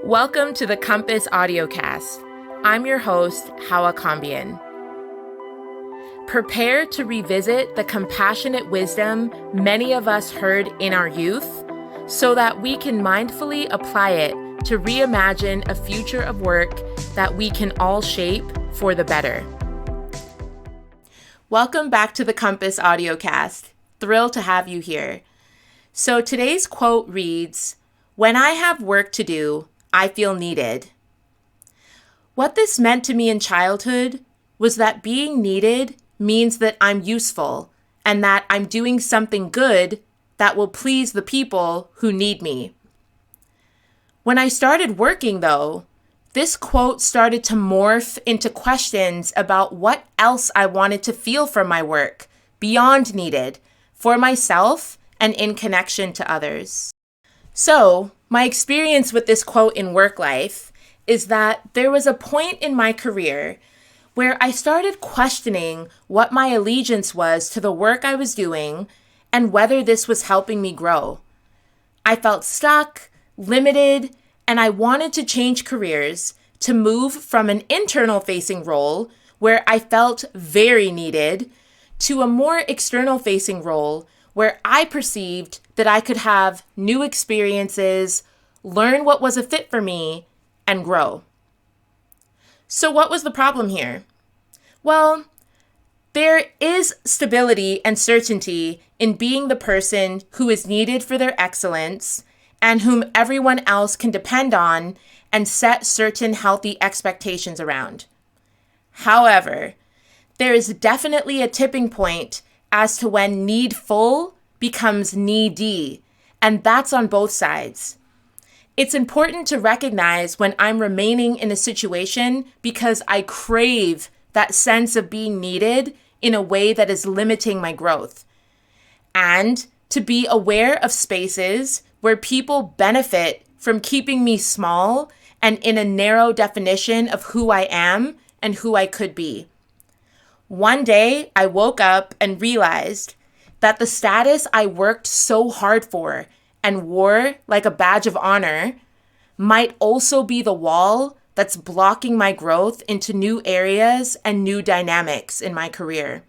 Welcome to the Compass Audiocast. I'm your host, Hawa Kambian. Prepare to revisit the compassionate wisdom many of us heard in our youth so that we can mindfully apply it to reimagine a future of work that we can all shape for the better. Welcome back to the Compass Audiocast. Thrilled to have you here. So today's quote reads, "When I have work to do, I feel needed." What this meant to me in childhood was that being needed means that I'm useful and that I'm doing something good that will please the people who need me. When I started working, though, this quote started to morph into questions about what else I wanted to feel from my work, beyond needed, for myself and in connection to others. So, my experience with this quote in work life is that there was a point in my career where I started questioning what my allegiance was to the work I was doing and whether this was helping me grow. I felt stuck, limited, and I wanted to change careers to move from an internal-facing role where I felt very needed to a more external-facing role where I perceived that I could have new experiences, learn what was a fit for me, and grow. So what was the problem here? Well, there is stability and certainty in being the person who is needed for their excellence and whom everyone else can depend on and set certain healthy expectations around. However, there is definitely a tipping point as to when needful becomes needy, and that's on both sides. It's important to recognize when I'm remaining in a situation because I crave that sense of being needed in a way that is limiting my growth, and to be aware of spaces where people benefit from keeping me small and in a narrow definition of who I am and who I could be. One day, I woke up and realized that the status I worked so hard for and wore like a badge of honor might also be the wall that's blocking my growth into new areas and new dynamics in my career.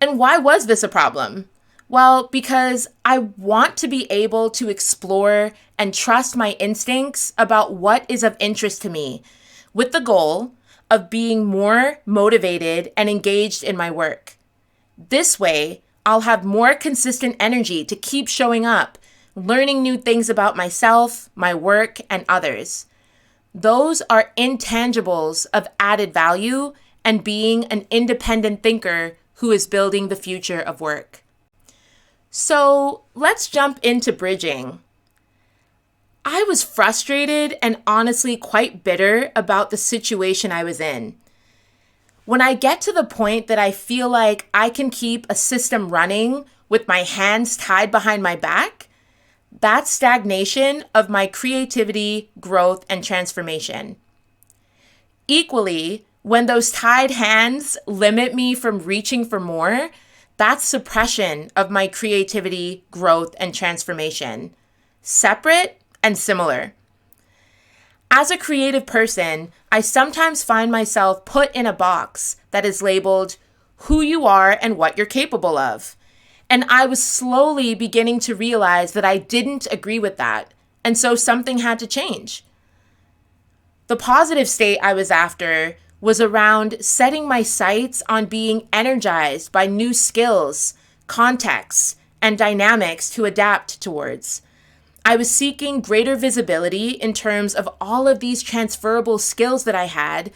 And why was this a problem? Well, because I want to be able to explore and trust my instincts about what is of interest to me, with the goal of being more motivated and engaged in my work. This way, I'll have more consistent energy to keep showing up, learning new things about myself, my work, and others. Those are intangibles of added value and being an independent thinker who is building the future of work. So let's jump into bridging. I was frustrated and honestly quite bitter about the situation I was in. When I get to the point that I feel like I can keep a system running with my hands tied behind my back, that's stagnation of my creativity, growth, and transformation. Equally, when those tied hands limit me from reaching for more, that's suppression of my creativity, growth, and transformation. Separate and similar. As a creative person, I sometimes find myself put in a box that is labeled who you are and what you're capable of. And I was slowly beginning to realize that I didn't agree with that, and so something had to change. The positive state I was after was around setting my sights on being energized by new skills, contexts, and dynamics to adapt towards. I was seeking greater visibility in terms of all of these transferable skills that I had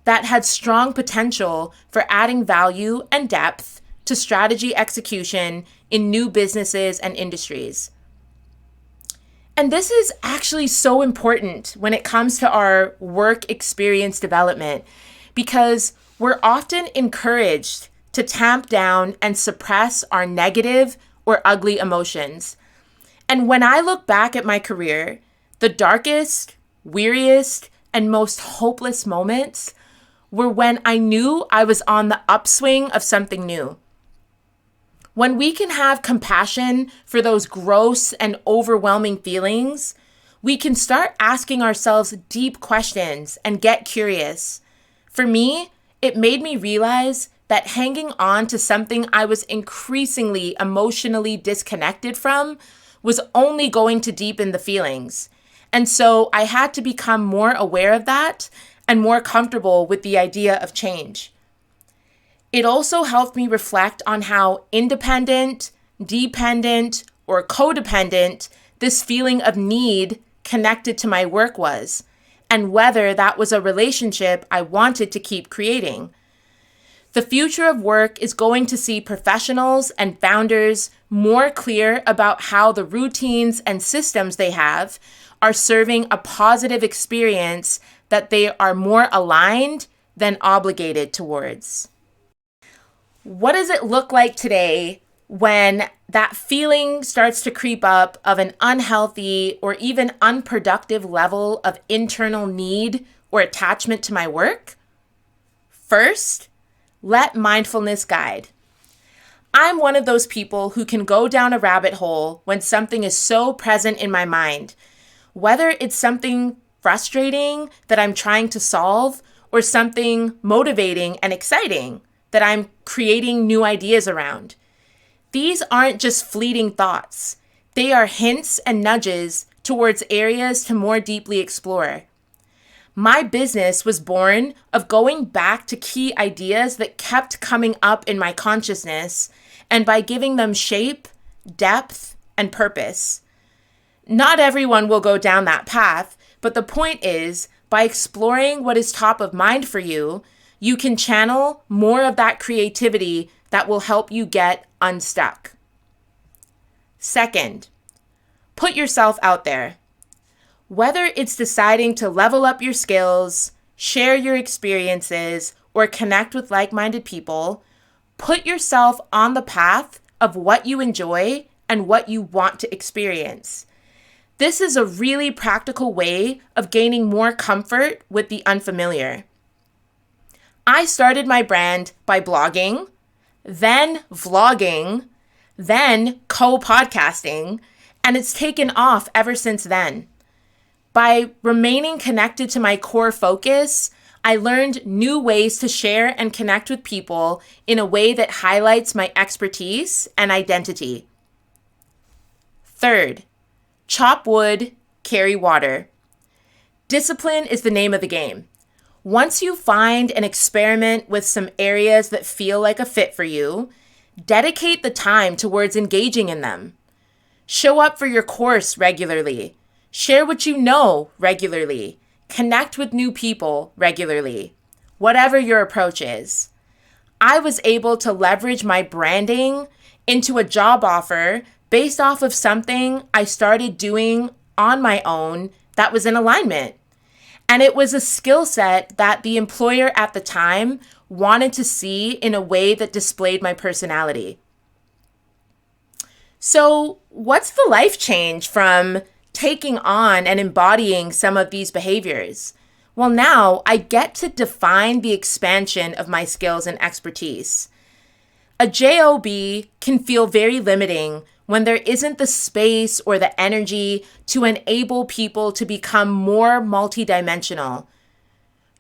that had strong potential for adding value and depth to strategy execution in new businesses and industries. And this is actually so important when it comes to our work experience development because we're often encouraged to tamp down and suppress our negative or ugly emotions. And when I look back at my career, the darkest, weariest, and most hopeless moments were when I knew I was on the upswing of something new. When we can have compassion for those gross and overwhelming feelings, we can start asking ourselves deep questions and get curious. For me, it made me realize that hanging on to something I was increasingly emotionally disconnected from was only going to deepen the feelings. And so I had to become more aware of that and more comfortable with the idea of change. It also helped me reflect on how independent, dependent, or codependent this feeling of need connected to my work was, and whether that was a relationship I wanted to keep creating. The future of work is going to see professionals and founders more clear about how the routines and systems they have are serving a positive experience that they are more aligned than obligated towards. What does it look like today when that feeling starts to creep up of an unhealthy or even unproductive level of internal need or attachment to my work? First, let mindfulness guide. I'm one of those people who can go down a rabbit hole when something is so present in my mind, whether it's something frustrating that I'm trying to solve or something motivating and exciting that I'm creating new ideas around. These aren't just fleeting thoughts. They are hints and nudges towards areas to more deeply explore. My business was born of going back to key ideas that kept coming up in my consciousness, and by giving them shape, depth, and purpose. Not everyone will go down that path, but the point is, by exploring what is top of mind for you, you can channel more of that creativity that will help you get unstuck. Second, put yourself out there. Whether it's deciding to level up your skills, share your experiences, or connect with like-minded people, put yourself on the path of what you enjoy and what you want to experience. This is a really practical way of gaining more comfort with the unfamiliar. I started my brand by blogging, then vlogging, then co-podcasting, and it's taken off ever since then. By remaining connected to my core focus, I learned new ways to share and connect with people in a way that highlights my expertise and identity. Third, chop wood, carry water. Discipline is the name of the game. Once you find and experiment with some areas that feel like a fit for you, dedicate the time towards engaging in them. Show up for your course regularly. Share what you know regularly. Connect with new people regularly. Whatever your approach is. I was able to leverage my branding into a job offer based off of something I started doing on my own that was in alignment. And it was a skill set that the employer at the time wanted to see in a way that displayed my personality. So, what's the life change from taking on and embodying some of these behaviors? Well, now I get to define the expansion of my skills and expertise. A job can feel very limiting when there isn't the space or the energy to enable people to become more multidimensional.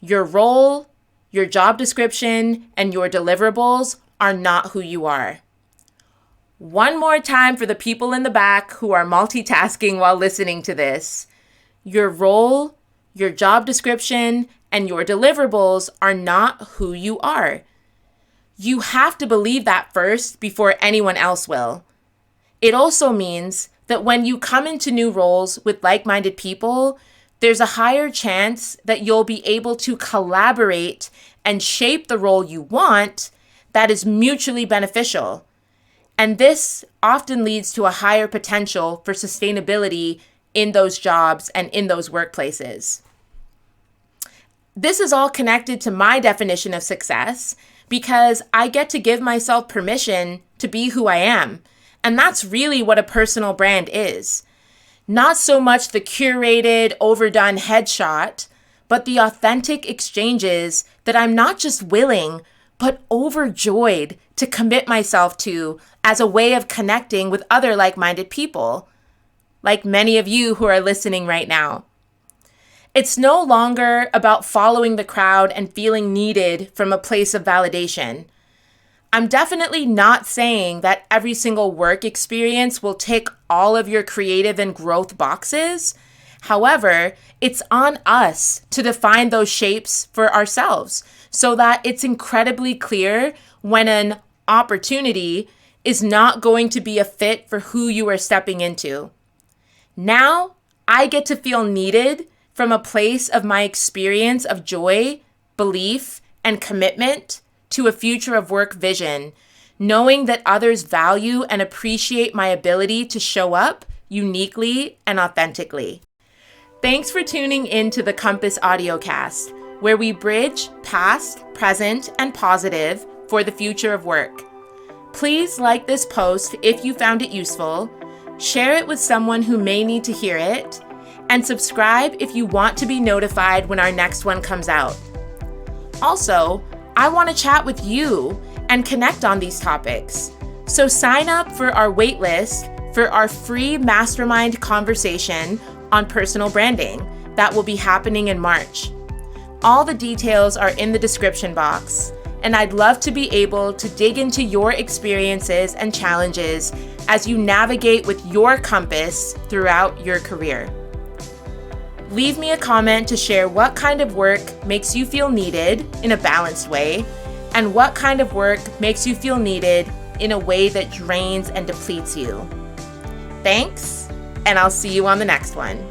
Your role, your job description, and your deliverables are not who you are. One more time for the people in the back who are multitasking while listening to this. Your role, your job description, and your deliverables are not who you are. You have to believe that first before anyone else will. It also means that when you come into new roles with like-minded people, there's a higher chance that you'll be able to collaborate and shape the role you want that is mutually beneficial. And this often leads to a higher potential for sustainability in those jobs and in those workplaces. This is all connected to my definition of success because I get to give myself permission to be who I am. And that's really what a personal brand is. Not so much the curated, overdone headshot, but the authentic exchanges that I'm not just willing, but overjoyed to commit myself to as a way of connecting with other like-minded people. like many of you who are listening right now. It's no longer about following the crowd and feeling needed from a place of validation. I'm definitely not saying that every single work experience will tick all of your creative and growth boxes. However, it's on us to define those shapes for ourselves so that it's incredibly clear when an opportunity is not going to be a fit for who you are stepping into. Now, I get to feel needed from a place of my experience of joy, belief, and commitment to a future of work vision, knowing that others value and appreciate my ability to show up uniquely and authentically. Thanks for tuning in to the Compass Audiocast, where we bridge past, present, and positive for the future of work. Please like this post if you found it useful, share it with someone who may need to hear it, and subscribe if you want to be notified when our next one comes out. Also, I want to chat with you and connect on these topics. So sign up for our waitlist for our free mastermind conversation on personal branding that will be happening in March. All the details are in the description box, and I'd love to be able to dig into your experiences and challenges as you navigate with your compass throughout your career. Leave me a comment to share what kind of work makes you feel needed in a balanced way, and what kind of work makes you feel needed in a way that drains and depletes you. Thanks, and I'll see you on the next one.